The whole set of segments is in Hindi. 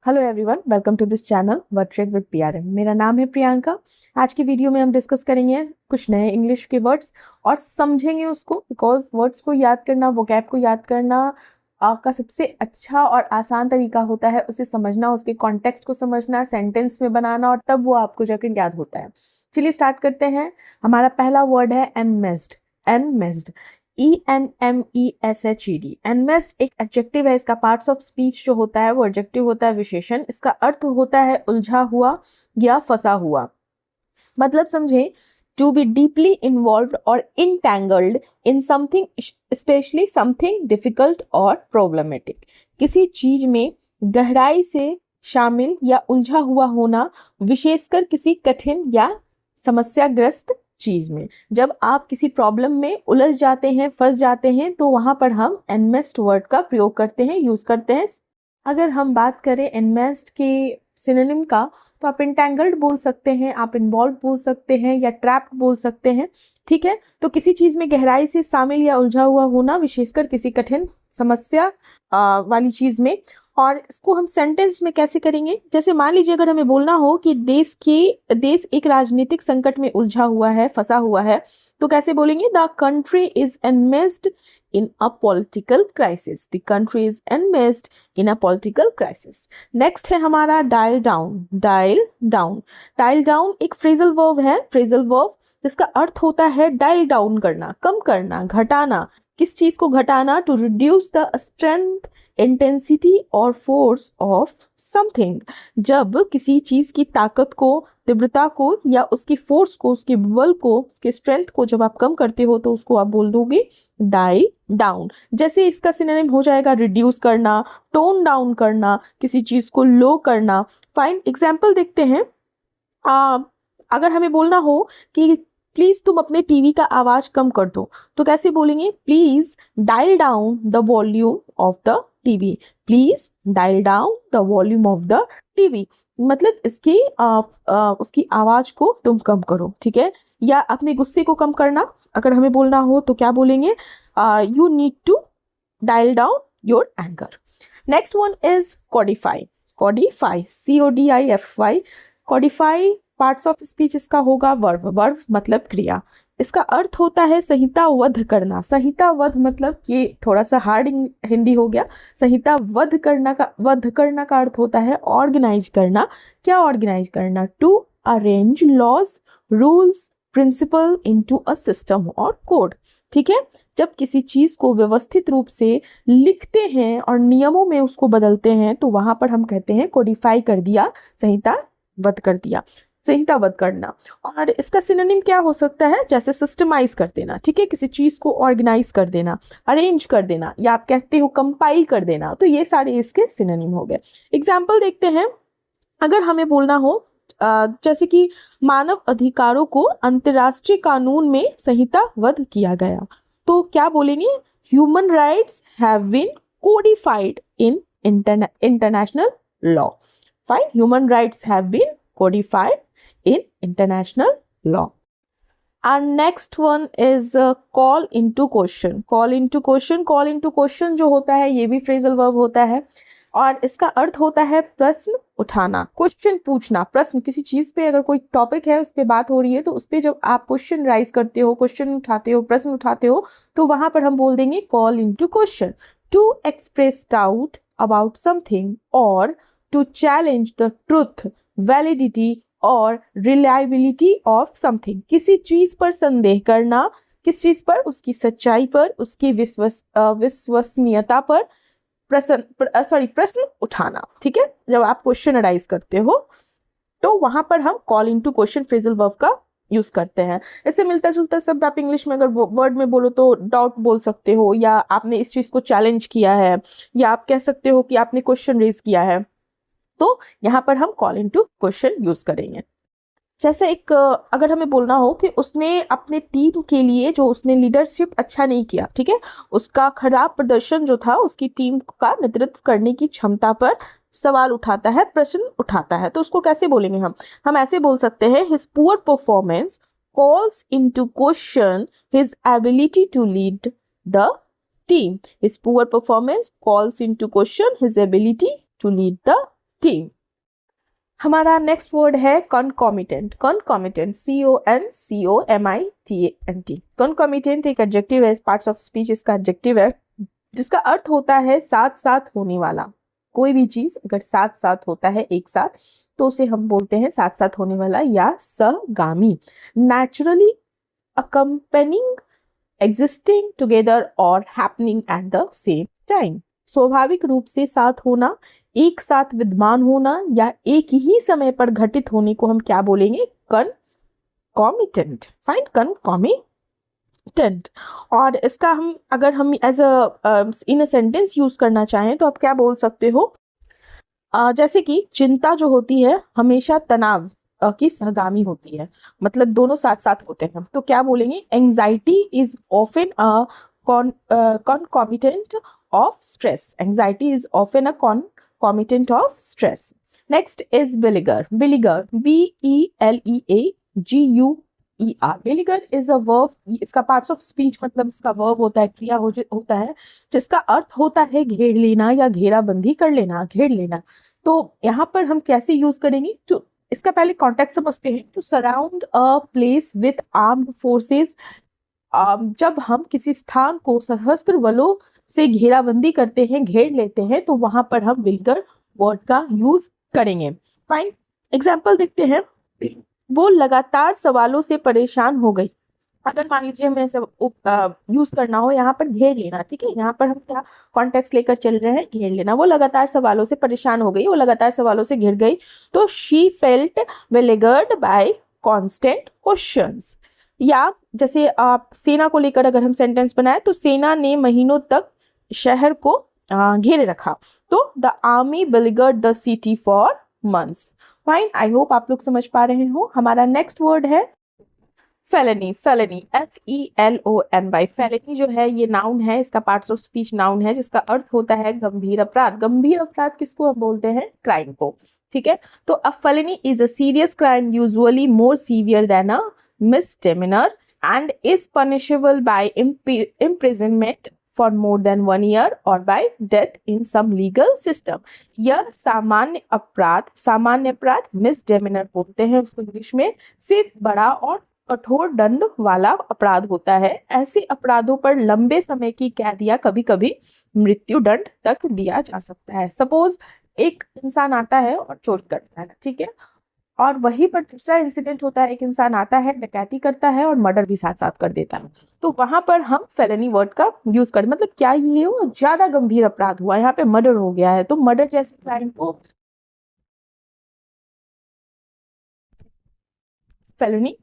Hello everyone, welcome to this channel word trade with PRM. मेरा नाम है प्रियंका। आज की वीडियो में हम डिस्कस करेंगे कुछ नए इंग्लिश के वर्ड्स और समझेंगे उसको, बिकॉज वर्ड्स को याद करना, वोकैब को याद करना का सबसे अच्छा और आसान तरीका होता है उसे समझना, उसके कॉन्टेक्स्ट को समझना, सेंटेंस में बनाना, और तब वो आपको जाकर याद होता है। चलिए स्टार्ट करते हैं। हमारा पहला वर्ड है एनमेस्ड। एनमेस्ड, ENMESHED। एनमेस्ड एक एडजेक्टिव है। इसका पार्ट्स ऑफ स्पीच जो होता है वो एडजेक्टिव होता है, विशेषण। इसका अर्थ होता है उलझा हुआ या फंसा हुआ। मतलब समझे, टू बी डीपली इन्वॉल्व्ड और entangled in something, specially something difficult और प्रॉब्लमेटिक। किसी चीज में गहराई से शामिल या उलझा हुआ होना, विशेषकर किसी कठिन या समस्याग्रस्त चीज में। जब आप किसी प्रॉब्लम में उलझ जाते हैं, फंस जाते हैं, तो वहां पर हम एनमेस्ड वर्ड का प्रयोग करते हैं, यूज करते हैं। अगर हम बात करें एनमेस्ड के सिनोनिम का, तो आप इंटैंगल्ड बोल सकते हैं, आप इन्वॉल्व बोल सकते हैं, या ट्रैप्ड बोल सकते हैं। ठीक है, तो किसी चीज में गहराई से शामिल या उलझा हुआ होना, विशेषकर किसी कठिन समस्या वाली चीज में। और इसको हम सेंटेंस में कैसे करेंगे? जैसे मान लीजिए अगर हमें बोलना हो कि देश एक राजनीतिक संकट में उलझा हुआ है, फंसा हुआ है, तो कैसे बोलेंगे? The country is enmeshed in a political crisis. The country is enmeshed in a political crisis. Next है हमारा dial down. Dial down. Dial down एक phrasal verb है, phrasal verb जिसका अर्थ होता है dial down करना, कम करना, घटाना। किस चीज को घटाना? To reduce the strength, intensity और force of something। जब किसी चीज की ताकत को, तीव्रता को, या उसकी फोर्स को, उसके बल को, उसके स्ट्रेंथ को जब आप कम करते हो, तो उसको आप बोल दोगे डाई डाउन। जैसे इसका सिनोनिम हो जाएगा रिड्यूस करना, टोन डाउन करना, किसी चीज को लो करना। फाइन, एग्जाम्पल देखते हैं। अगर हमें बोलना हो कि प्लीज तुम अपने टीवी का आवाज कम कर दो, तो कैसे बोलेंगे? Please dial down the volume of the TV. Please dial down the volume of the TV, मतलब इसकी उसकी आवाज को तुम कम करो। ठीक है, या अपने गुस्से को कम करना अगर हमें बोलना हो, तो क्या बोलेंगे? You need to dial down your anger. Next one is codify. Codify, CODIFY। Codify parts of speech इसका होगा वर्ब। वर्ब मतलब क्रिया। इसका अर्थ होता है संहिताबद्ध करना। संहिताबद्ध मतलब, ये थोड़ा सा हार्ड हिंदी हो गया। संहिताबद्ध करना का अर्थ होता है ऑर्गेनाइज करना। क्या ऑर्गेनाइज करना? To arrange laws, rules, principle into a system और कोड। ठीक है, जब किसी चीज को व्यवस्थित रूप से लिखते हैं और नियमों में उसको बदलते हैं, तो वहां पर हम कहते हैं कोडिफाई कर दिया, संहिताबद्ध कर दिया, संहिताबद्ध करना। और इसका सिनोनिम क्या हो सकता है? जैसे सिस्टमाइज कर देना। ठीक है, किसी चीज को ऑर्गेनाइज कर देना, अरेंज कर देना, या आप कहते हो कंपाइल कर देना। तो ये सारे इसके सिनोनिम हो गए। एग्जाम्पल देखते हैं। अगर हमें बोलना हो जैसे कि मानव अधिकारों को अंतर्राष्ट्रीय कानून में संहिताबद्ध किया गया, तो क्या बोलेंगे? Human rights have been codified in international law. Fine, human rights have been codified in international law. Our next one is call into question. Call into question. Call into question जो होता है, ये भी phrasal verb होता है, और इसका अर्थ होता है प्रश्न उठाना, क्वेश्चन पूछना। प्रश्न, किसी चीज पे अगर कोई टॉपिक है, उस पर बात हो रही है, तो उस पर जब आप क्वेश्चन राइज करते हो, क्वेश्चन उठाते हो, प्रश्न उठाते हो, तो वहां पर हम बोल देंगे call into question. To express doubt about something और to challenge the truth, validity और रिलायबिलिटी ऑफ समथिंग। किसी चीज पर संदेह करना, किस चीज पर? उसकी सच्चाई पर, उसकी विश्वसनीयता पर प्रश्न उठाना। ठीक है, जब आप क्वेश्चन अराइज करते हो, तो वहां पर हम call into question phrasal verb का यूज करते हैं। इससे मिलता जुलता शब्द आप इंग्लिश में अगर वर्ड में बोलो तो डाउट बोल सकते हो, या आपने इस चीज को चैलेंज किया है, या आप कह सकते हो कि आपने क्वेश्चन रेज किया है, तो यहाँ पर हम कॉल इनटू क्वेश्चन यूज करेंगे। जैसे एक अगर हमें बोलना हो कि उसने अपने टीम के लिए, जो उसने लीडरशिप अच्छा नहीं किया, ठीक है, उसका खराब प्रदर्शन जो था, उसकी टीम का नेतृत्व करने की क्षमता पर सवाल उठाता है, प्रश्न उठाता है, तो उसको कैसे बोलेंगे हम ऐसे बोल सकते हैं, his poor performance calls into question his ability to lead the team. His poor performance calls into question his ability to lead the team. हमारा नेक्स्ट वर्ड है concomitant। concomitant, CONCOMITANT। concomitant एक एडजेक्टिव है, पार्ट्स ऑफ स्पीच इसका एडजेक्टिव है, जिसका अर्थ होता है साथ साथ होने वाला। कोई भी चीज अगर साथ साथ होता है एक साथ, तो उसे हम बोलते हैं साथ साथ होने वाला या सहगामी। Naturally accompanying, existing together or happening at the same time। स्वाभाविक रूप से साथ होना, एक साथ विद्यमान होना या एक ही समय पर घटित होने को हम क्या बोलेंगे? concomitant। Fine, concomitant। और इसका हम अगर हम as a in a sentence use करना चाहें तो आप क्या बोल सकते हो? जैसे कि चिंता जो होती है हमेशा तनाव की सहगामी होती है, मतलब दोनों साथ साथ होते हैं, तो क्या बोलेंगे? Anxiety is often a concomitant of stress। anxiety is often a concomitant of stress। next is beleaguer। beleaguer, BELEAGUER। beleaguer is a verb। इसका parts of speech मतलब इसका verb होता है, क्रिया होता है, जिसका अर्थ होता है घेर लेना या घेराबंदी कर लेना, घेर लेना। तो यहाँ पर हम कैसे यूज करेंगे? तो इसका पहले कॉन्टेक्स्ट समझते हैं। To surround a place with armed forces. जब हम किसी स्थान को सशस्त्र बलों से घेराबंदी करते हैं, घेर लेते हैं, तो वहां पर हम विलगर वर्ड का यूज करेंगे। फाइन, एग्जाम्पल देखते हैं। वो लगातार सवालों से परेशान हो गई। अगर मान लीजिए हमें यूज करना हो यहाँ पर घेर लेना, ठीक है, यहाँ पर हम क्या कॉन्टेक्स्ट लेकर चल रहे हैं? घेर लेना। वो लगातार सवालों से परेशान हो गई, वो लगातार सवालों से घिर गई, तो she felt beleaguered by constant questions. या जैसे आप सेना को लेकर अगर हम सेंटेंस बनाए तो सेना ने महीनों तक शहर को घेरे रखा, तो the army beleaguered the city for months. Fine, I hope आप लोग समझ पा रहे हो। हमारा नेक्स्ट वर्ड है फेलेनी। फेलेनी, FELONY। फेलेनी जो है ये नाउन है, इसका पार्ट्स ऑफ स्पीच नाउन है, जिसका अर्थ होता है गंभीर अपराध। गंभीर अपराध किसको हम बोलते हैं? क्राइम को, ठीक है। तो a felony is a serious crime, usually more severe than a misdemeanor and is punishable by imprisonment for more than 1 year और by death in some legal system. यह सामान्य अपराध मिसडेमिनर बोलते हैं उसको इंग्लिश में, से बड़ा और कठोर दंड वाला अपराध होता है। ऐसे अपराधों पर लंबे समय की कैद या कभी कभी मृत्यु दंड तक दिया जा सकता है। सपोज एक इंसान आता है और चोरी करता है, ठीक है, और वहीं पर दूसरा इंसिडेंट होता है, एक इंसान आता है डकैती करता है और मर्डर भी साथ साथ कर देता है, तो वहां पर हम फेलेनी वर्ड का यूज करें। मतलब क्या ये वो ज्यादा गंभीर अपराध हुआ, यहाँ पे मर्डर हो गया है, तो मर्डर जैसे क्राइम को फेलेनी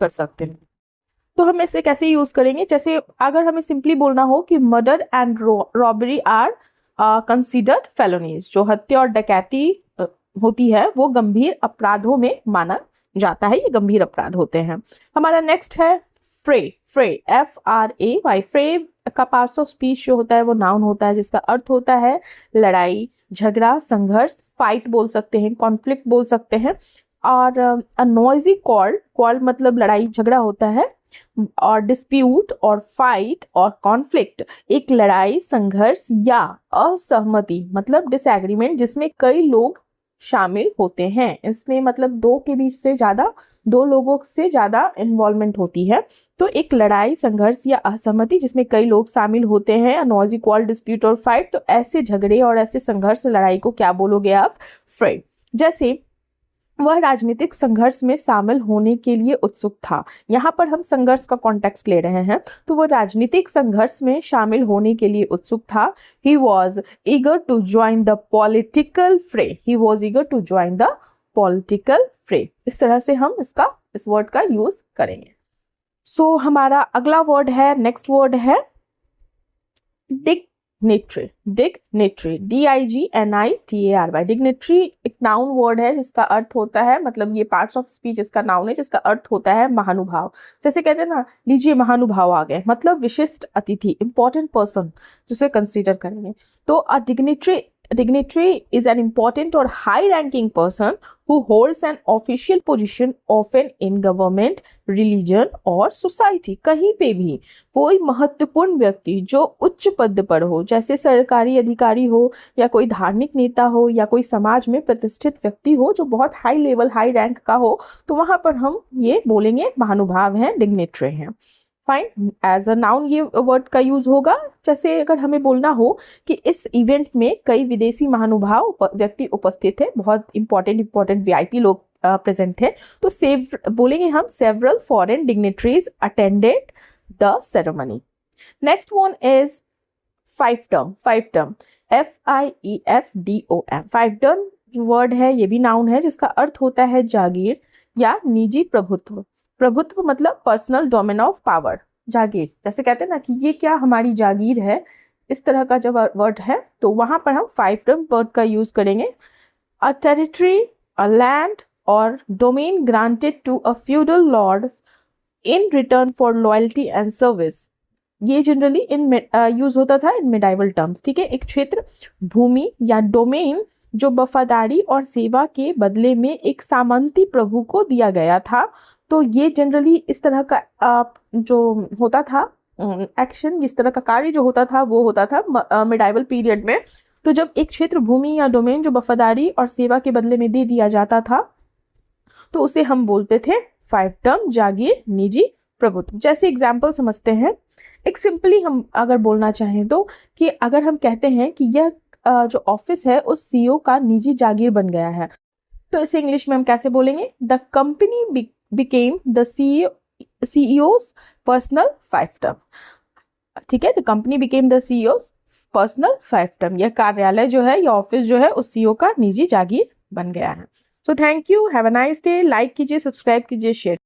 कर सकते हैं। तो हम इसे कैसे यूज करेंगे? जैसे अगर हमें सिंपली बोलना हो कि murder and robbery are considered felonies, जो हत्या और डकैती होती है वो गंभीर अपराधों में माना जाता है, ये गंभीर अपराध होते हैं। हमारा नेक्स्ट है प्रे। Fray, FRAY। प्रे का पार्ट्स ऑफ स्पीच जो होता है वो नाउन होता है, जिसका अर्थ होता है लड़ाई, झगड़ा, संघर्ष, फाइट बोल सकते हैं, कॉन्फ्लिक्ट बोल सकते हैं। और अ नॉइजी कॉल मतलब लड़ाई झगड़ा होता है, और डिस्प्यूट और फाइट और कॉन्फ्लिक्ट एक लड़ाई, संघर्ष या असहमति मतलब डिसएग्रीमेंट जिसमें कई लोग शामिल होते हैं। इसमें मतलब दो लोगों से ज्यादा इन्वॉल्वमेंट होती है, तो एक लड़ाई, संघर्ष या असहमति जिसमें कई लोग शामिल होते हैं, नॉइजी कॉल, डिस्प्यूट और फाइट। तो ऐसे झगड़े और ऐसे संघर्ष, लड़ाई को क्या बोलोगे आप? फ्रे। जैसे वह राजनीतिक संघर्ष में शामिल होने के लिए उत्सुक था। यहाँ पर हम संघर्ष का कॉन्टेक्स्ट ले रहे हैं, तो वह राजनीतिक संघर्ष में शामिल होने के लिए उत्सुक था। He was eager to join the political fray। He was eager to join the political fray। इस तरह से हम इस वर्ड का यूज करेंगे। सो हमारा अगला वर्ड है, नेक्स्ट वर्ड है डिग्निटरी। Dignitary, DIGNITARY। डिग्निटरी एक नाउन वर्ड है जिसका अर्थ होता है, मतलब ये पार्ट्स ऑफ स्पीच इसका नाउन है, जिसका अर्थ होता है महानुभाव। जैसे कहते हैं ना, लीजिए महानुभाव आ गए, मतलब विशिष्ट अतिथि, इंपॉर्टेंट पर्सन जिसे कंसीडर करेंगे। तो अ dignitary dignitary is an important or high ranking person who holds an official position often in government, religion और society। कहीं पे भी कोई महत्वपूर्ण व्यक्ति जो उच्च पद पर हो, जैसे सरकारी अधिकारी हो या कोई धार्मिक नेता हो या कोई समाज में प्रतिष्ठित व्यक्ति हो जो बहुत हाई लेवल हाई रैंक का हो, तो वहां पर हम ये बोलेंगे महानुभाव हैं, डिग्नेटरी हैं। फाइन, एज अ नाउन ये वर्ड का यूज होगा। जैसे अगर हमें बोलना हो कि इस इवेंट में कई विदेशी महानुभाव व्यक्ति उपस्थित थे, बहुत इंपॉर्टेंट वीआईपी लोग प्रेजेंट थे, तो बोलेंगे हम several foreign dignitaries attended the ceremony. Next one is five term. FIEFDOM। Five term जो वर्ड है ये भी नाउन है जिसका अर्थ होता है जागीर या निजी प्रभुत्व। प्रभुत्व मतलब पर्सनल डोमेन ऑफ पावर। जागीर, जैसे कहते हैं ना कि ये क्या हमारी जागीर है, इस तरह का जब वर्ड है तो वहां पर हम फाइव टर्म वर्ड का यूज करेंगे। अ टेरिटरी, अ लैंड और domain granted to a feudal lord in return for loyalty and service. ये जनरली इन यूज होता था इन मिडाइवल टर्म्स। ठीक है, एक क्षेत्र, भूमि या डोमेन जो वफादारी और सेवा के बदले में एक सामंती प्रभु को दिया गया था। तो ये जनरली इस तरह का जो होता था एक्शन, इस तरह का कार्य जो होता था वो होता था मिडाइवल पीरियड में। तो जब एक क्षेत्र, भूमि या डोमेन जो वफादारी और सेवा के बदले में दे दिया जाता था तो उसे हम बोलते थे फाइव टर्म, जागीर, निजी प्रभुत्व। जैसे एग्जाम्पल समझते हैं, एक सिंपली हम अगर बोलना चाहें तो कि अगर हम कहते हैं कि यह जो ऑफिस है उस सीईओ का निजी जागीर बन गया है, तो इसे इंग्लिश में हम कैसे बोलेंगे? The company became the CEO's personal five term. ठीक है, the company became the CEO's personal five term. यह कार्यालय जो है, यह ऑफिस जो है उस सीईओ का निजी जागीर बन गया है। So thank you, have a nice day. Like कीजिए, सब्सक्राइब कीजिए, शेयर